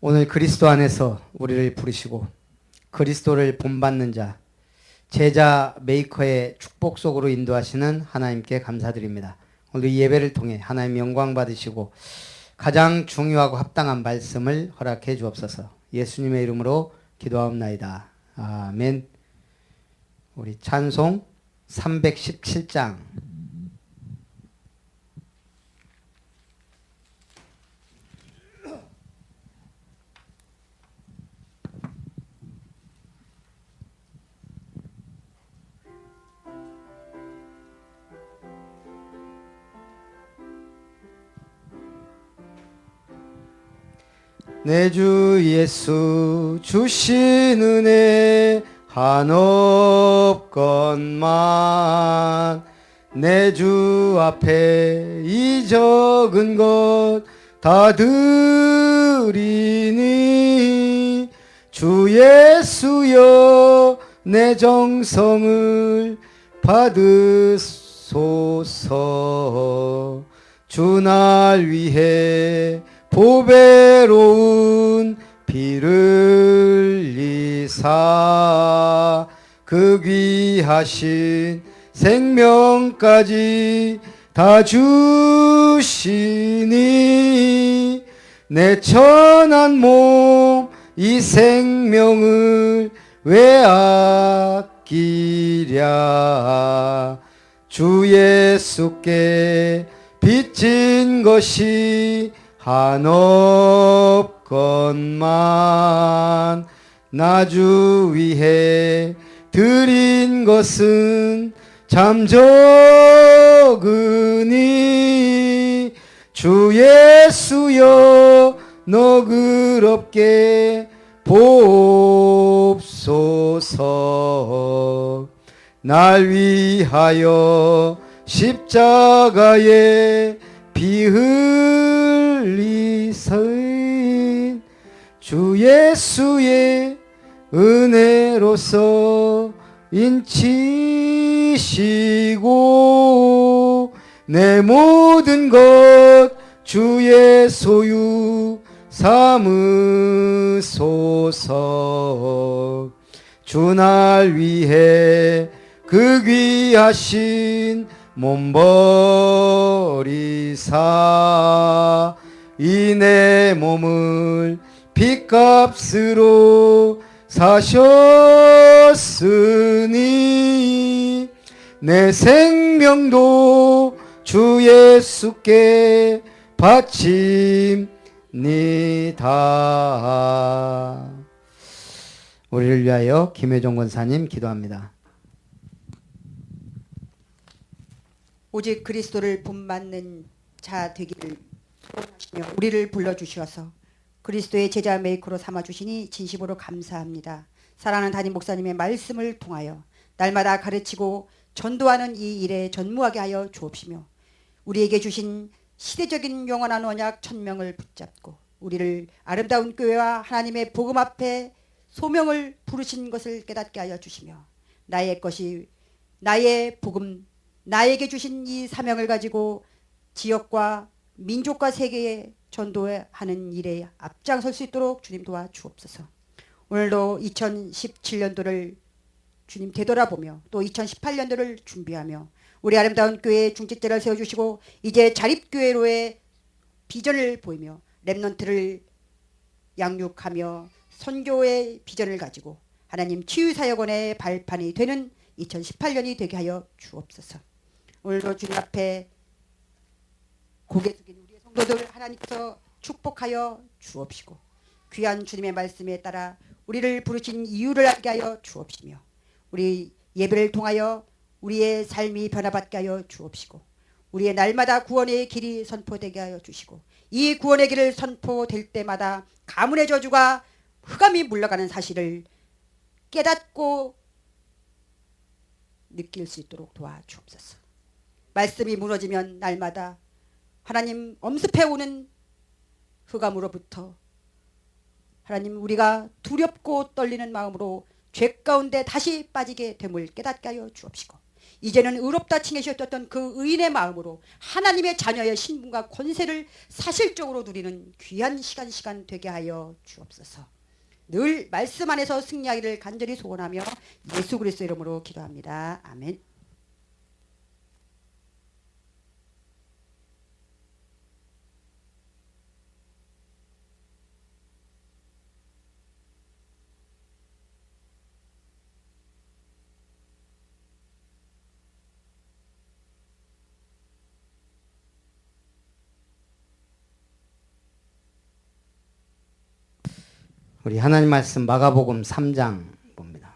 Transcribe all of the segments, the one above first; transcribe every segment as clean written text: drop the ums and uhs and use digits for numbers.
오늘 그리스도 안에서 우리를 부르시고 그리스도를 본받는 자, 제자 메이커의 축복 속으로 인도하시는 하나님께 감사드립니다. 오늘 이 예배를 통해 하나님 영광 받으시고 가장 중요하고 합당한 말씀을 허락해 주옵소서. 예수님의 이름으로 기도하옵나이다. 아멘. 우리 찬송 317장. 내 주 예수 주신 은혜 한없건만 내 주 앞에 이 적은 것 다 드리니 주 예수여 내 정성을 받으소서. 주 날 위해 보배로운 피를 흘리사 그 귀하신 생명까지 다 주시니 내 천한 몸 이 생명을 왜 아끼랴. 주 예수께 빚진 것이 한없건만 나 주 위해 드린 것은 참 적으니 주 예수여 너그럽게 보옵소서. 날 위하여 십자가에 피 흘리신 주 예수의 은혜로서 인치시고 내 모든 것 주의 소유 삼으소서. 주 날 위해 그 귀하신 몸 버리사 이 내 몸을 핏값으로 사셨으니 내 생명도 주 예수께 바칩니다. 우리를 위하여 김혜종 권사님 기도합니다. 오직 그리스도를 본받는 자 되기를 소원하시며 우리를 불러주셔서 그리스도의 제자 메이커로 삼아주시니 진심으로 감사합니다. 사랑하는 담임 목사님의 말씀을 통하여 날마다 가르치고 전도하는 이 일에 전무하게 하여 주옵시며 우리에게 주신 시대적인 영원한 언약 천명을 붙잡고 우리를 아름다운 교회와 하나님의 복음 앞에 소명을 부르신 것을 깨닫게 하여 주시며 나의 것이 나의 복음 나에게 주신 이 사명을 가지고 지역과 민족과 세계에 전도하는 일에 앞장설 수 있도록 주님 도와주옵소서. 오늘도 2017년도를 주님 되돌아보며 또 2018년도를 준비하며 우리 아름다운 교회의 중직자를 세워주시고 이제 자립교회로의 비전을 보이며 렘넌트를 양육하며 선교의 비전을 가지고 하나님 치유사역원의 발판이 되는 2018년이 되게 하여 주옵소서. 오늘도 주님 앞에 고개 숙인 우리의 성도들 하나님께서 축복하여 주옵시고 귀한 주님의 말씀에 따라 우리를 부르신 이유를 알게 하여 주옵시며 우리 예배를 통하여 우리의 삶이 변화받게 하여 주옵시고 우리의 날마다 구원의 길이 선포되게 하여 주시고 이 구원의 길을 선포될 때마다 가문의 저주가 흑암이 물러가는 사실을 깨닫고 느낄 수 있도록 도와주옵소서. 말씀이 무너지면 날마다 하나님 엄습해오는 흑암으로부터 하나님 우리가 두렵고 떨리는 마음으로 죄 가운데 다시 빠지게 됨을 깨닫게 하여 주옵시고 이제는 의롭다 칭해주셨던 그 의인의 마음으로 하나님의 자녀의 신분과 권세를 사실적으로 누리는 귀한 시간 되게 하여 주옵소서. 늘 말씀 안에서 승리하기를 간절히 소원하며 예수 그리스도 이름으로 기도합니다. 아멘. 우리 하나님 말씀 마가복음 3장 봅니다.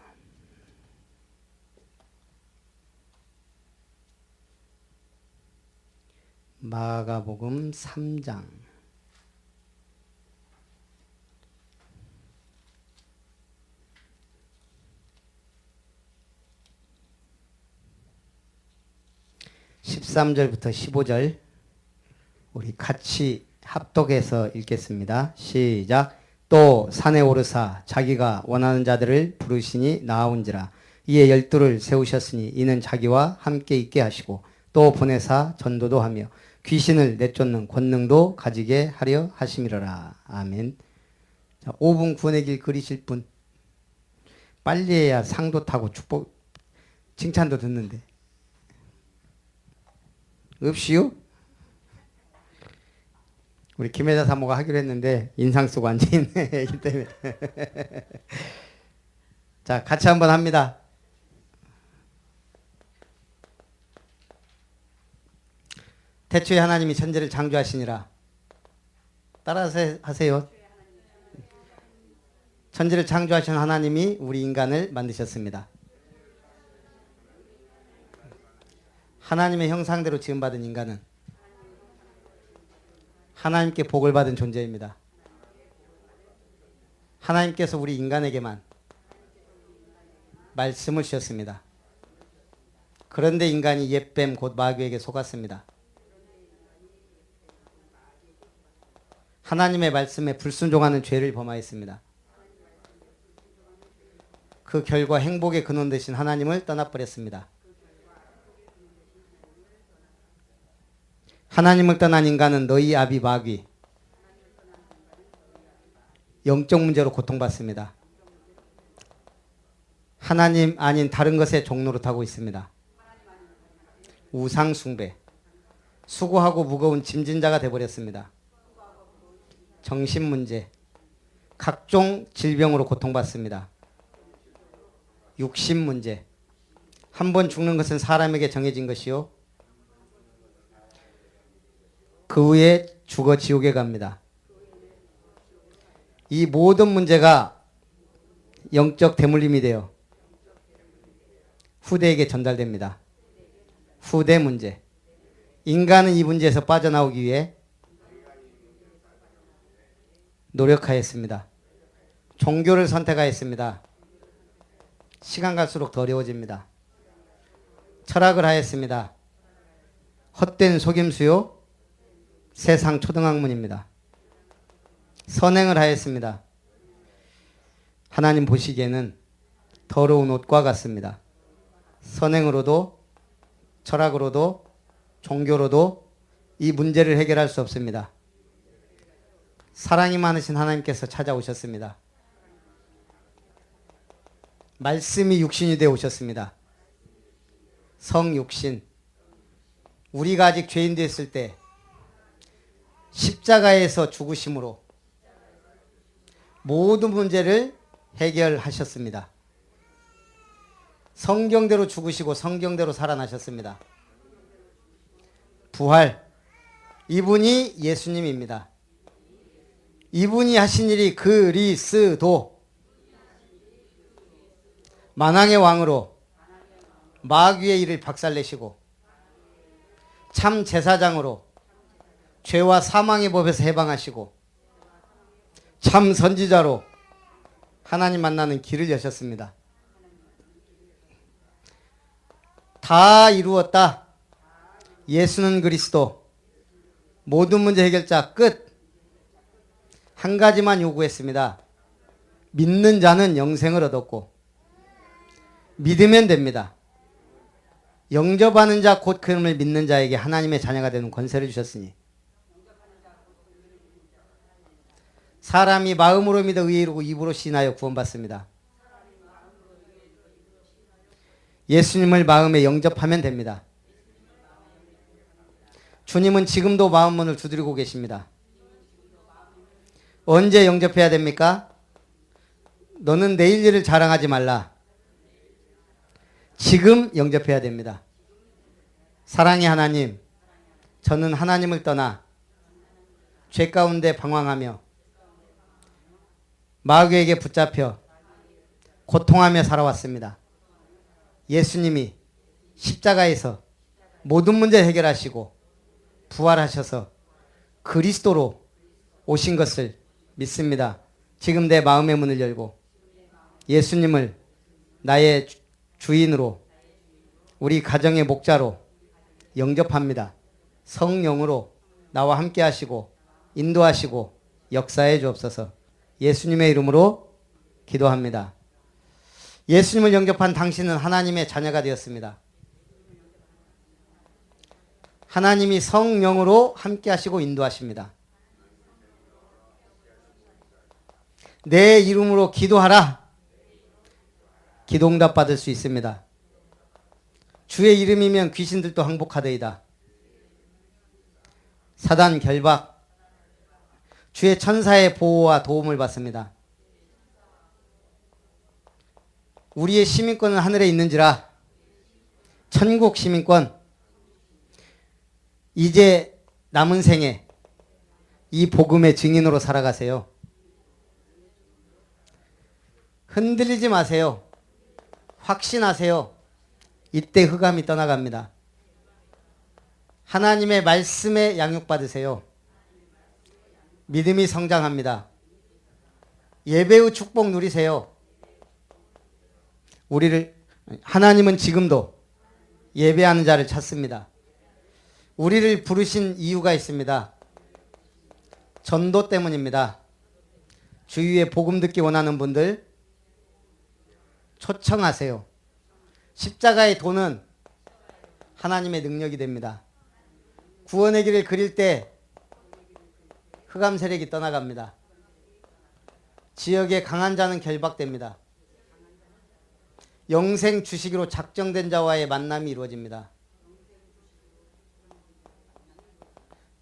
마가복음 3장 13절부터 15절 우리 같이 합독해서 읽겠습니다. 시작. 또 산에 오르사 자기가 원하는 자들을 부르시니 나아온지라. 이에 12를 세우셨으니 이는 자기와 함께 있게 하시고 또 보내사 전도도 하며 귀신을 내쫓는 권능도 가지게 하려 하심이로라. 아멘. 자, 5분 구원의 길 그리실 분. 빨리 해야 상도 타고 축복 칭찬도 듣는데. 없이요? 우리 김혜자 사모가 하기로 했는데 인상 쓰고 앉아있네. 애기 때문에. 자, 같이 한번 합니다. 태초에 하나님이 천지를 창조하시니라. 따라서 하세요. 천지를 창조하신 하나님이 우리 인간을 만드셨습니다. 하나님의 형상대로 지음받은 인간은 하나님께 복을 받은 존재입니다. 하나님께서 우리 인간에게만 말씀을 주셨습니다. 그런데 인간이 옛뱀 곧 마귀에게 속았습니다. 하나님의 말씀에 불순종하는 죄를 범하였습니다. 그 결과 행복의 근원 되신 하나님을 떠나버렸습니다. 하나님을 떠난 인간은 너희 아비 마귀 영적 문제로 고통받습니다. 하나님 아닌 다른 것의 종로로 타고 있습니다. 우상 숭배, 수고하고 무거운 짐진자가 되어버렸습니다. 정신 문제, 각종 질병으로 고통받습니다. 육신 문제, 한 번 죽는 것은 사람에게 정해진 것이요 그 후에 죽어 지옥에 갑니다. 이 모든 문제가 영적 대물림이 되어 후대에게 전달됩니다. 후대 문제. 인간은 이 문제에서 빠져나오기 위해 노력하였습니다. 종교를 선택하였습니다. 시간 갈수록 더 어려워집니다. 철학을 하였습니다. 헛된 속임수요 세상 초등학문입니다. 선행을 하였습니다. 하나님 보시기에는 더러운 옷과 같습니다. 선행으로도 철학으로도 종교로도 이 문제를 해결할 수 없습니다. 사랑이 많으신 하나님께서 찾아오셨습니다. 말씀이 육신이 되어 오셨습니다. 성육신. 우리가 아직 죄인 됐을 때 십자가에서 죽으심으로 모든 문제를 해결하셨습니다. 성경대로 죽으시고 성경대로 살아나셨습니다. 부활. 이분이 예수님입니다. 이분이 하신 일이 그리스도. 만왕의 왕으로 마귀의 일을 박살내시고 참 제사장으로 죄와 사망의 법에서 해방하시고 참 선지자로 하나님 만나는 길을 여셨습니다. 다 이루었다. 예수는 그리스도. 모든 문제 해결자 끝. 한 가지만 요구했습니다. 믿는 자는 영생을 얻었고 믿으면 됩니다. 영접하는 자 곧 그름을 믿는 자에게 하나님의 자녀가 되는 권세를 주셨으니 사람이 마음으로 믿어 의에 이르고 입으로 시인하여 구원받습니다. 예수님을 마음에 영접하면 됩니다. 주님은 지금도 마음 문을 두드리고 계십니다. 언제 영접해야 됩니까? 너는 내일 일을 자랑하지 말라. 지금 영접해야 됩니다. 사랑의 하나님, 저는 하나님을 떠나 죄 가운데 방황하며 마귀에게 붙잡혀 고통하며 살아왔습니다. 예수님이 십자가에서 모든 문제 해결하시고 부활하셔서 그리스도로 오신 것을 믿습니다. 지금 내 마음의 문을 열고 예수님을 나의 주인으로 우리 가정의 목자로 영접합니다. 성령으로 나와 함께 하시고 인도하시고 역사해 주옵소서. 예수님의 이름으로 기도합니다. 예수님을 영접한 당신은 하나님의 자녀가 되었습니다. 하나님이 성령으로 함께 하시고 인도하십니다. 내 이름으로 기도하라. 기도응답 받을 수 있습니다. 주의 이름이면 귀신들도 항복하되이다. 사단 결박, 주의 천사의 보호와 도움을 받습니다. 우리의 시민권은 하늘에 있는지라 천국 시민권, 이제 남은 생에 이 복음의 증인으로 살아가세요. 흔들리지 마세요. 확신하세요. 이때 흑암이 떠나갑니다. 하나님의 말씀에 양육받으세요. 믿음이 성장합니다. 예배의 축복 누리세요. 하나님은 지금도 예배하는 자를 찾습니다. 우리를 부르신 이유가 있습니다. 전도 때문입니다. 주위에 복음 듣기 원하는 분들 초청하세요. 십자가의 도는 하나님의 능력이 됩니다. 구원의 길을 그릴 때 흑암 세력이 떠나갑니다. 지역의 강한 자는 결박됩니다. 영생 주시기로 작정된 자와의 만남이 이루어집니다.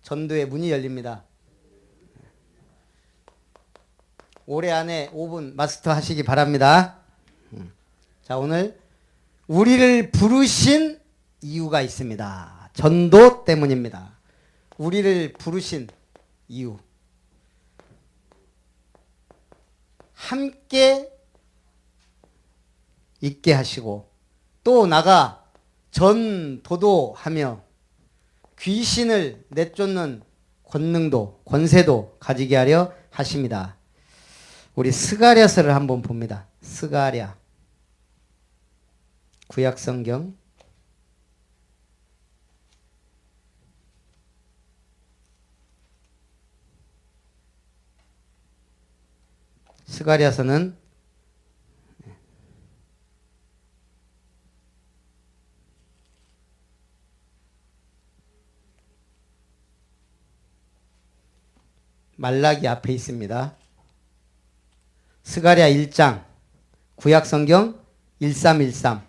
전도의 문이 열립니다. 올해 안에 5분 마스터 하시기 바랍니다. 자, 오늘 우리를 부르신 이유가 있습니다. 전도 때문입니다. 우리를 부르신 이유. 함께 있게 하시고 또 나가 전도도 하며 귀신을 내쫓는 권능도 권세도 가지게 하려 하십니다. 우리 스가랴서를 한번 봅니다. 스가랴 구약성경 스가랴서는 말라기 앞에 있습니다. 스가랴 1장 구약성경 1313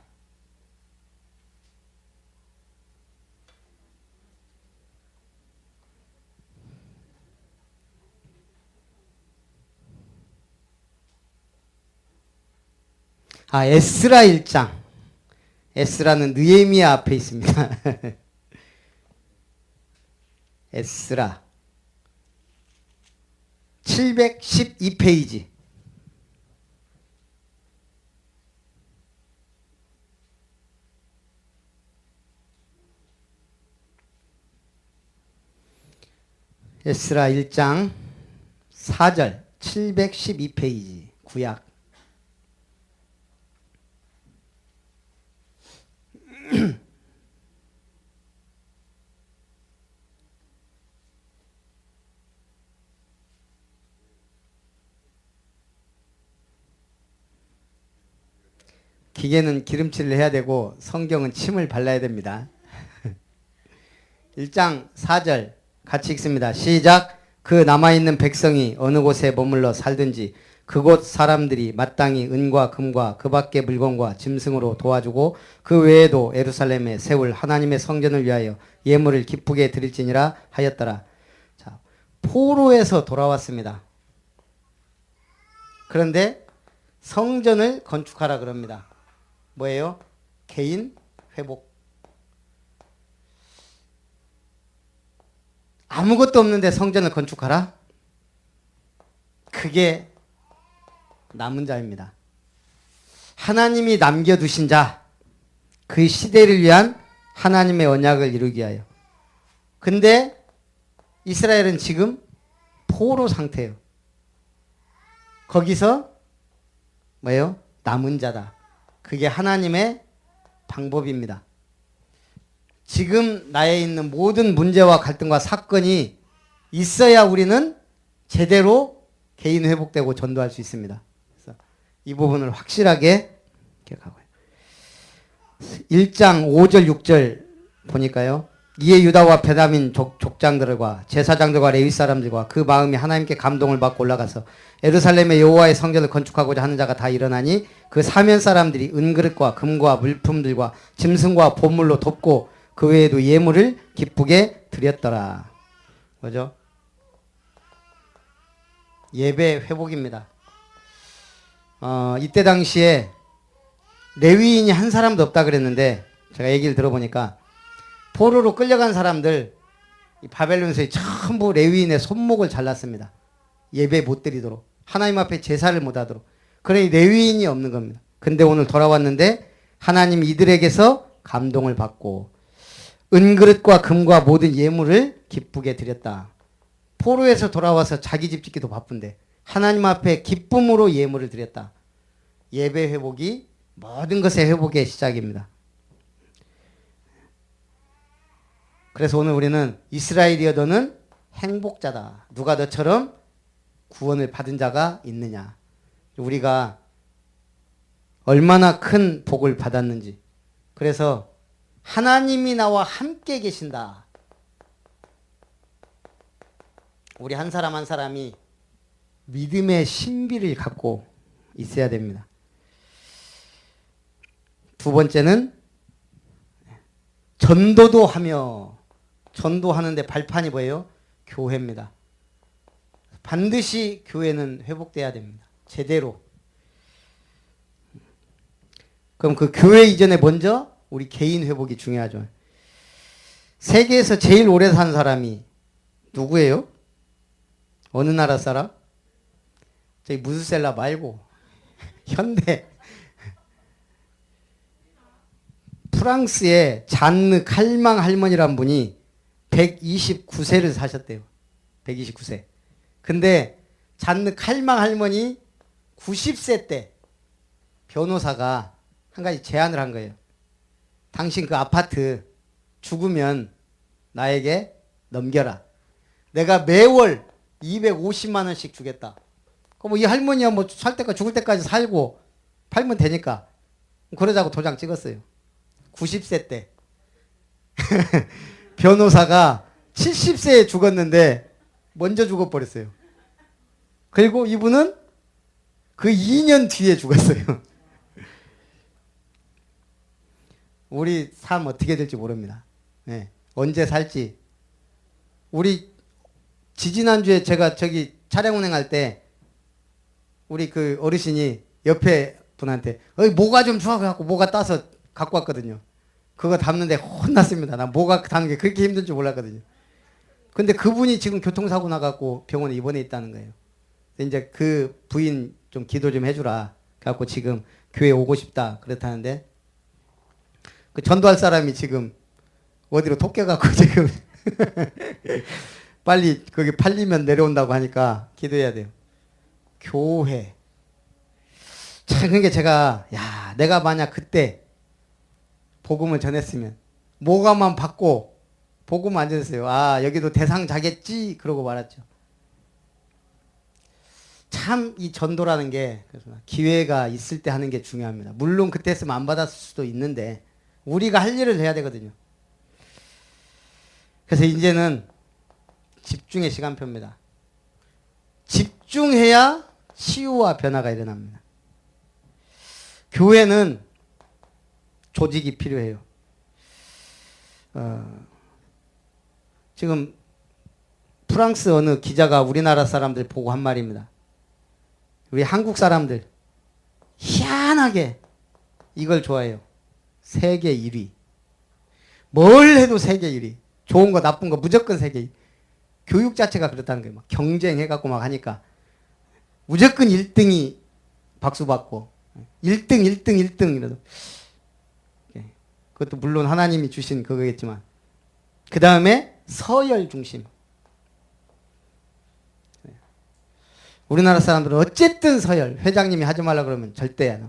에스라 1장. 에스라는 느헤미야 앞에 있습니다. 에스라 712페이지. 에스라 1장 4절 712페이지 구약. 기계는 기름칠을 해야 되고 성경은 침을 발라야 됩니다. 1장 4절 같이 읽습니다. 시작. 그 남아있는 백성이 어느 곳에 머물러 살든지 그곳 사람들이 마땅히 은과 금과 그 밖의 물건과 짐승으로 도와주고 그 외에도 예루살렘에 세울 하나님의 성전을 위하여 예물을 기쁘게 드릴지니라 하였더라. 자, 포로에서 돌아왔습니다. 그런데 성전을 건축하라 그럽니다. 뭐예요? 개인 회복. 아무것도 없는데 성전을 건축하라? 그게 남은 자입니다. 하나님이 남겨두신 자, 그 시대를 위한 하나님의 언약을 이루기 위하여. 근데 이스라엘은 지금 포로 상태예요. 거기서 뭐예요? 남은 자다. 그게 하나님의 방법입니다. 지금 나에 있는 모든 문제와 갈등과 사건이 있어야 우리는 제대로 개인 회복되고 전도할 수 있습니다. 그래서 이 부분을 확실하게 기억하고요. 1장 5절 6절 보니까요. 이에 유다와 베냐민 족장들과 제사장들과 레위 사람들과 그 마음이 하나님께 감동을 받고 올라가서 예루살렘의 여호와의 성전을 건축하고자 하는 자가 다 일어나니 그 사면 사람들이 은그릇과 금과 물품들과 짐승과 보물로 돕고 그 외에도 예물을 기쁘게 드렸더라. 뭐죠? 예배 회복입니다. 이때 당시에 레위인이 한 사람도 없다 그랬는데 제가 얘기를 들어보니까 포로로 끌려간 사람들 이 바벨론에서 전부 레위인의 손목을 잘랐습니다. 예배 못 드리도록 하나님 앞에 제사를 못 하도록. 그러니 레위인이 없는 겁니다. 근데 오늘 돌아왔는데 하나님 이들에게서 감동을 받고 은그릇과 금과 모든 예물을 기쁘게 드렸다. 포로에서 돌아와서 자기 집 짓기도 바쁜데 하나님 앞에 기쁨으로 예물을 드렸다. 예배 회복이 모든 것의 회복의 시작입니다. 그래서 오늘 우리는 이스라엘이여 너는 행복자다. 누가 너처럼 구원을 받은 자가 있느냐. 우리가 얼마나 큰 복을 받았는지. 그래서 하나님이 나와 함께 계신다. 우리 한 사람 한 사람이 믿음의 신비를 갖고 있어야 됩니다. 두 번째는 전도도 하며, 전도하는데 발판이 뭐예요? 교회입니다. 반드시 교회는 회복돼야 됩니다. 제대로. 그럼 그 교회 이전에 먼저 우리 개인 회복이 중요하죠. 세계에서 제일 오래 산 사람이 누구예요? 어느 나라 사람? 저기 무스셀라 말고 현대 프랑스의 잔느 칼망 할머니란 분이 129세를 사셨대요. 129세. 근데 잔느 칼망 할머니 90세 때 변호사가 한 가지 제안을 한 거예요. 당신 그 아파트 죽으면 나에게 넘겨라. 내가 매월 250만 원씩 주겠다. 그럼 이 할머니야 뭐 살 때까지 죽을 때까지 살고 팔면 되니까 그러자고 도장 찍었어요. 90세 때 변호사가 70세에 죽었는데 먼저 죽어버렸어요. 그리고 이분은 그 2년 뒤에 죽었어요. 우리 삶 어떻게 될지 모릅니다. 네. 언제 살지. 우리 지지난주에 제가 저기 차량 운행할 때 우리 그 어르신이 옆에 분한테 모가 좀 줘 갖고 모가 따서 갖고 왔거든요. 그거 담는데 혼났습니다. 나 모가 담는 게 그렇게 힘든 줄 몰랐거든요. 근데 그분이 지금 교통사고 나갖고 병원에 입원해 있다는 거예요. 이제 그 부인 좀 기도 좀 해주라. 그래갖고 지금 교회 오고 싶다 그렇다는데 그 전도할 사람이 지금 어디로 토껴갖고 지금 빨리 거기 팔리면 내려온다고 하니까 기도해야 돼요. 교회. 참, 그게 제가, 야, 내가 만약 그때 복음을 전했으면, 모가만 받고, 복음 안 전했어요. 아, 여기도 대상 자겠지? 그러고 말았죠. 참 이 전도라는 게 기회가 있을 때 하는 게 중요합니다. 물론 그때 했으면 안 받았을 수도 있는데 우리가 할 일을 해야 되거든요. 그래서 이제는 집중의 시간표입니다. 집중해야 치유와 변화가 일어납니다. 교회는 조직이 필요해요. 지금 프랑스 어느 기자가 우리나라 사람들 보고 한 말입니다. 우리 한국 사람들 희한하게 이걸 좋아해요. 세계 1위. 뭘 해도 세계 1위. 좋은 거 나쁜 거 무조건 세계 1위. 교육 자체가 그렇다는 거예요. 막 경쟁해갖고 막 하니까 무조건 1등이 박수 받고 1등 1등 1등 이러도 그것도 물론 하나님이 주신 그거겠지만 그 다음에 서열 중심. 우리나라 사람들은 어쨌든 서열. 회장님이 하지 말라 그러면 절대 안 해.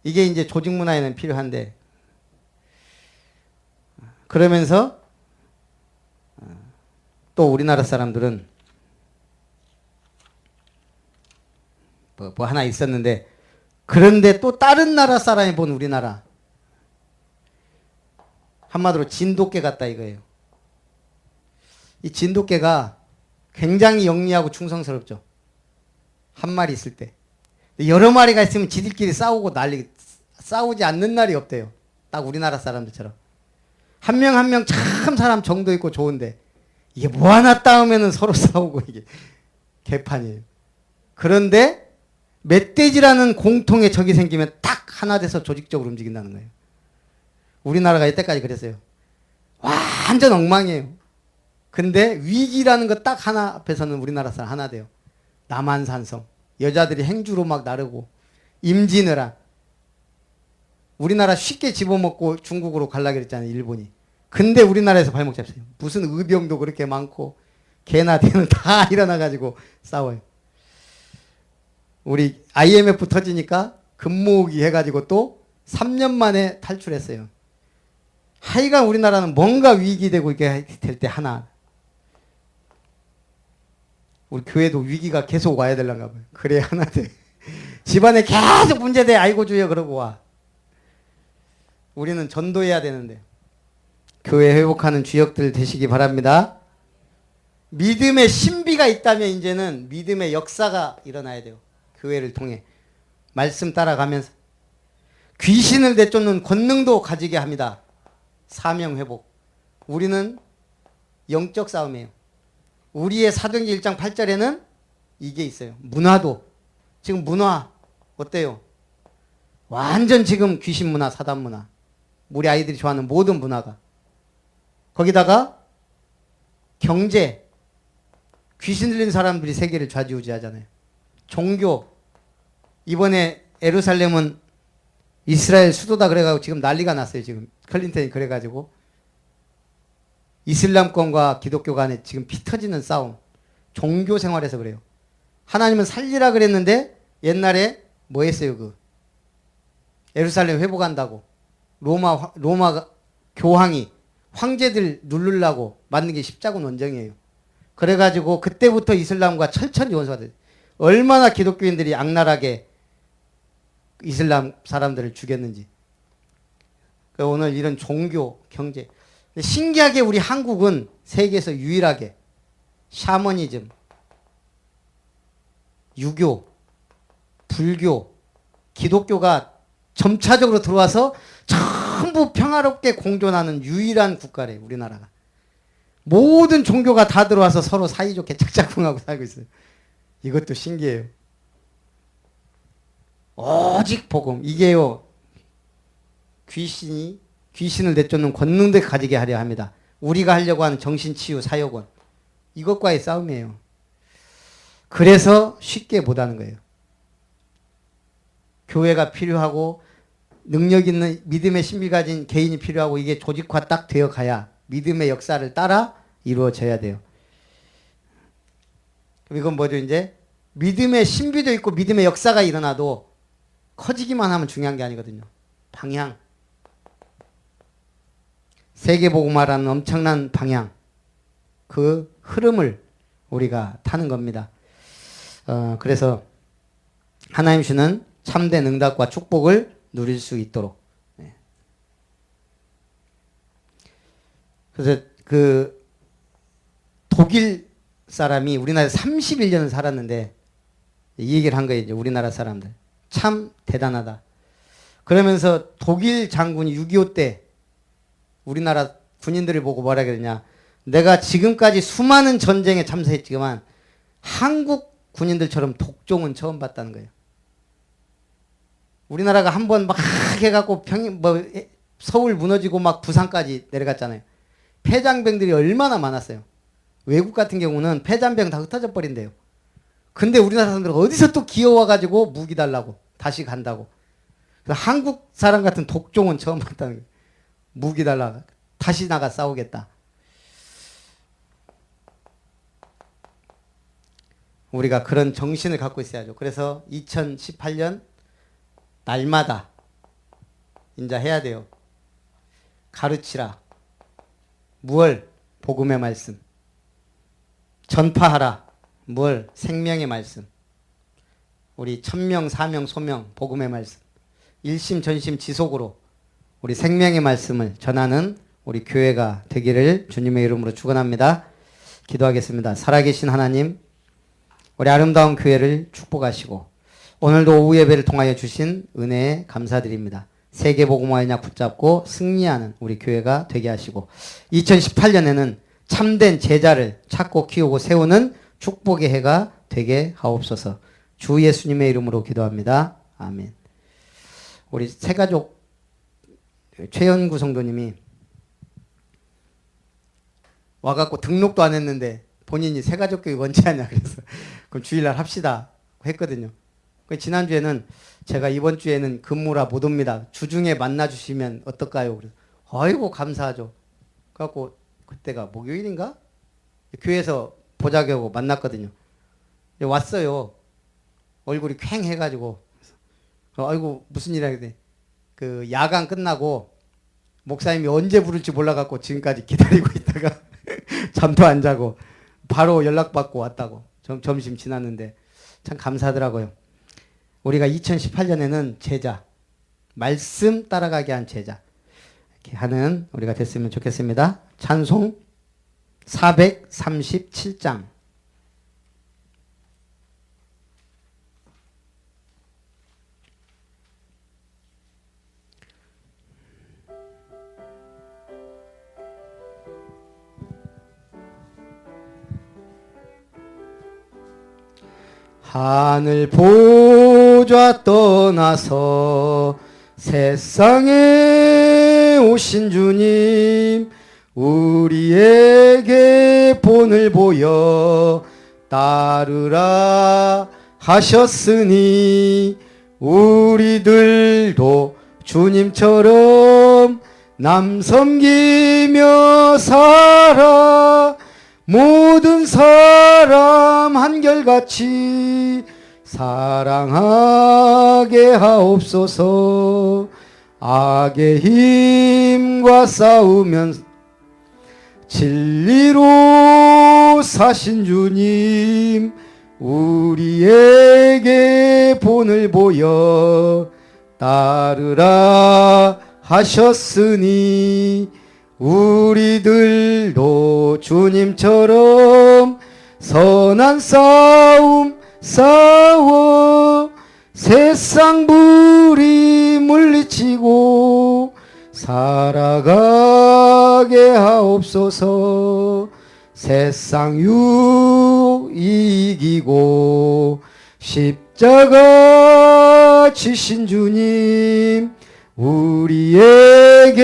이게 이제 조직 문화에는 필요한데 그러면서 또 우리나라 사람들은 뭐 하나 있었는데 그런데 또 다른 나라 사람이 본 우리나라 한마디로 진돗개 같다 이거예요. 이 진돗개가 굉장히 영리하고 충성스럽죠. 한 마리 있을 때. 여러 마리가 있으면 지들끼리 싸우고 싸우지 않는 날이 없대요. 딱 우리나라 사람들처럼. 한 명 한 명 참 사람 정도 있고 좋은데 이게 뭐 하나 따오면은 서로 싸우고 이게 개판이에요. 그런데 멧돼지라는 공통의 적이 생기면 딱 하나 돼서 조직적으로 움직인다는 거예요. 우리나라가 이때까지 그랬어요. 완전 엉망이에요. 근데 위기라는 거 딱 하나 앞에서는 우리나라 사람 하나 돼요. 남한산성. 여자들이 행주로 막 나르고 임진왜란. 우리나라 쉽게 집어먹고 중국으로 갈라 그랬잖아요. 일본이. 근데 우리나라에서 발목 잡혀요. 무슨 의병도 그렇게 많고 개나 개는 다 일어나가지고 싸워요. 우리 IMF 터지니까 금모으기 해가지고 또 3년 만에 탈출했어요. 하여간 우리나라는 뭔가 위기되고 이렇게 될 때 하나. 우리 교회도 위기가 계속 와야 되려나 봐요. 그래야 하나 돼. 집안에 계속 문제돼. 아이고 주여 그러고 와. 우리는 전도해야 되는데. 교회 회복하는 주역들 되시기 바랍니다. 믿음의 신비가 있다면 이제는 믿음의 역사가 일어나야 돼요. 교회를 통해. 말씀 따라가면서. 귀신을 내쫓는 권능도 가지게 합니다. 사명 회복. 우리는 영적 싸움이에요. 우리의 사도행전 1장 8절에는 이게 있어요. 문화도. 지금 문화 어때요? 완전 지금 귀신 문화, 사단 문화. 우리 아이들이 좋아하는 모든 문화가. 거기다가 경제. 귀신 들린 사람들이 세계를 좌지우지하잖아요. 종교. 이번에 예루살렘은 이스라엘 수도다 그래가지고 지금 난리가 났어요. 지금 클린턴이 그래가지고. 이슬람권과 기독교 간에 지금 피 터지는 싸움. 종교 생활에서 그래요. 하나님은 살리라 그랬는데 옛날에 뭐 했어요? 예루살렘 회복한다고. 로마 교황이 황제들 누르려고 만든 게 십자군 원정이에요. 그래가지고 그때부터 이슬람과 철저히 원수가 됐어요. 얼마나 기독교인들이 악랄하게 이슬람 사람들을 죽였는지. 오늘 이런 종교, 경제. 신기하게 우리 한국은 세계에서 유일하게 샤머니즘, 유교, 불교, 기독교가 점차적으로 들어와서 전부 평화롭게 공존하는 유일한 국가래요. 우리나라가. 모든 종교가 다 들어와서 서로 사이좋게 짝짝꿍하고 살고 있어요. 이것도 신기해요. 오직 복음. 이게요. 귀신을 내쫓는 권능들 가지게 하려 합니다. 우리가 하려고 하는 정신치유 사역원. 이것과의 싸움이에요. 그래서 쉽게 못하는 거예요. 교회가 필요하고 능력 있는 믿음의 신비 가진 개인이 필요하고 이게 조직화 딱 되어 가야 믿음의 역사를 따라 이루어져야 돼요. 이건 뭐죠? 이제 믿음의 신비도 있고 믿음의 역사가 일어나도 커지기만 하면 중요한 게 아니거든요. 방향. 세계복음화라는 엄청난 방향. 그 흐름을 우리가 타는 겁니다. 그래서 하나님 주는 참된 응답과 축복을 누릴 수 있도록. 그래서 그 독일 사람이 우리나라에 31년을 살았는데 이 얘기를 한 거예요. 이제 우리나라 사람들. 참 대단하다. 그러면서 독일 장군이 6.25 때 우리나라 군인들을 보고 뭐라 그러냐. 내가 지금까지 수많은 전쟁에 참석했지만 한국 군인들처럼 독종은 처음 봤다는 거예요. 우리나라가 한번 막 해갖고 서울 무너지고 막 부산까지 내려갔잖아요. 폐장병들이 얼마나 많았어요. 외국 같은 경우는 폐장병 다 흩어져 버린대요. 근데 우리나라 사람들은 어디서 또 기어와가지고 무기 달라고 다시 간다고. 그래서 한국 사람 같은 독종은 처음 봤다는 거예요. 무기 달라고 다시 나가 싸우겠다. 우리가 그런 정신을 갖고 있어야죠. 그래서 2018년 날마다 인자 해야 돼요. 가르치라. 무얼? 복음의 말씀. 전파하라. 무얼? 생명의 말씀. 우리 천명, 사명, 소명, 복음의 말씀. 일심, 전심, 지속으로 우리 생명의 말씀을 전하는 우리 교회가 되기를 주님의 이름으로 축원합니다. 기도하겠습니다. 살아계신 하나님, 우리 아름다운 교회를 축복하시고 오늘도 오후 예배를 통하여 주신 은혜에 감사드립니다. 세계복음화의 약 붙잡고 승리하는 우리 교회가 되게 하시고 2018년에는 참된 제자를 찾고 키우고 세우는 축복의 해가 되게 하옵소서. 주 예수님의 이름으로 기도합니다. 아멘. 우리 새가족 최연구 성도님이 와갖고 등록도 안 했는데 본인이 새가족교회 뭔지 아냐 그래서 그럼 주일날 합시다 했거든요. 지난주에는 제가 이번 주에는 근무라 못 옵니다. 주중에 만나주시면 어떨까요? 그래서 아이고 감사하죠. 그래갖고 그때가 목요일인가? 교회에서 보자고 만났거든요. 왔어요. 얼굴이 퀭해가지고 아이고 무슨 일이야 그래. 그 야간 끝나고 목사님이 언제 부를지 몰라갖고 지금까지 기다리고 있다가 잠도 안 자고 바로 연락받고 왔다고. 점심 지났는데 참 감사하더라고요. 우리가 2018년에는 제자, 말씀 따라가게 한 제자 이렇게 하는 우리가 됐으면 좋겠습니다. 찬송 437장. 하늘 보좌 떠나서 세상에 오신 주님, 우리에게 본을 보여 따르라 하셨으니 우리들도 주님처럼 남 섬기며 살아 모든 사람 한결같이 사랑하게 하옵소서. 악의 힘과 싸우면서 진리로 사신 주님, 우리에게 본을 보여 따르라 하셨으니 우리들도 주님처럼 선한 싸움 싸워 세상 불이 물리치고 살아가게 하옵소서. 세상 유 이기고 십자가 지신 주님, 우리에게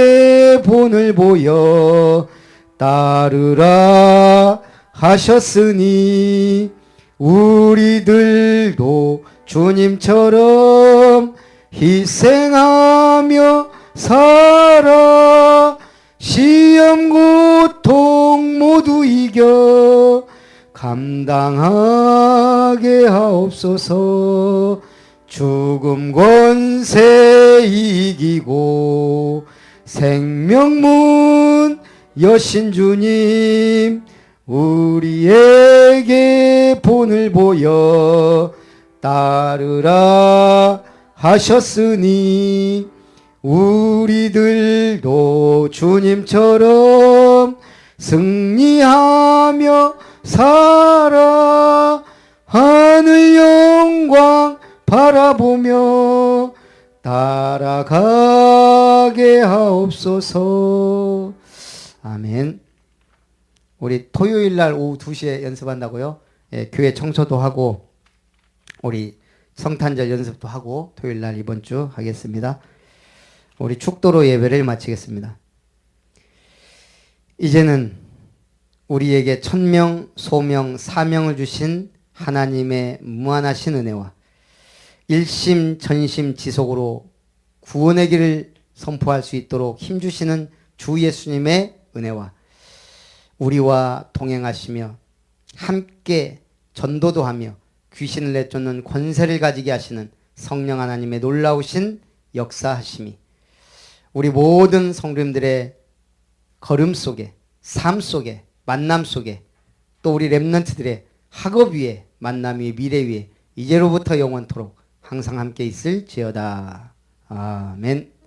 본을 보여 따르라 하셨으니 우리들도 주님처럼 희생하며 살아 시험 고통 모두 이겨 감당하게 하옵소서. 죽음 권세 이기고 생명문 여신 주님, 우리에게 본을 보여 따르라 하셨으니 우리들도 주님처럼 승리하며 살아 하늘 영광 바라보며 따라가게 하옵소서. 아멘. 우리 토요일 날 오후 2시에 연습한다고요? 예, 교회 청소도 하고 우리 성탄절 연습도 하고 토요일 날 이번 주 하겠습니다. 우리 축도로 예배를 마치겠습니다. 이제는 우리에게 천명, 소명, 사명을 주신 하나님의 무한하신 은혜와 일심, 전심, 지속으로 구원의 길을 선포할 수 있도록 힘주시는 주 예수님의 은혜와 우리와 동행하시며 함께 전도도 하며 귀신을 내쫓는 권세를 가지게 하시는 성령 하나님의 놀라우신 역사하심이 우리 모든 성도님들의 걸음 속에, 삶 속에, 만남 속에 또 우리 렘넌트들의 학업 위에, 만남 위에, 미래 위에 이제로부터 영원토록 항상 함께 있을지어다. 아멘.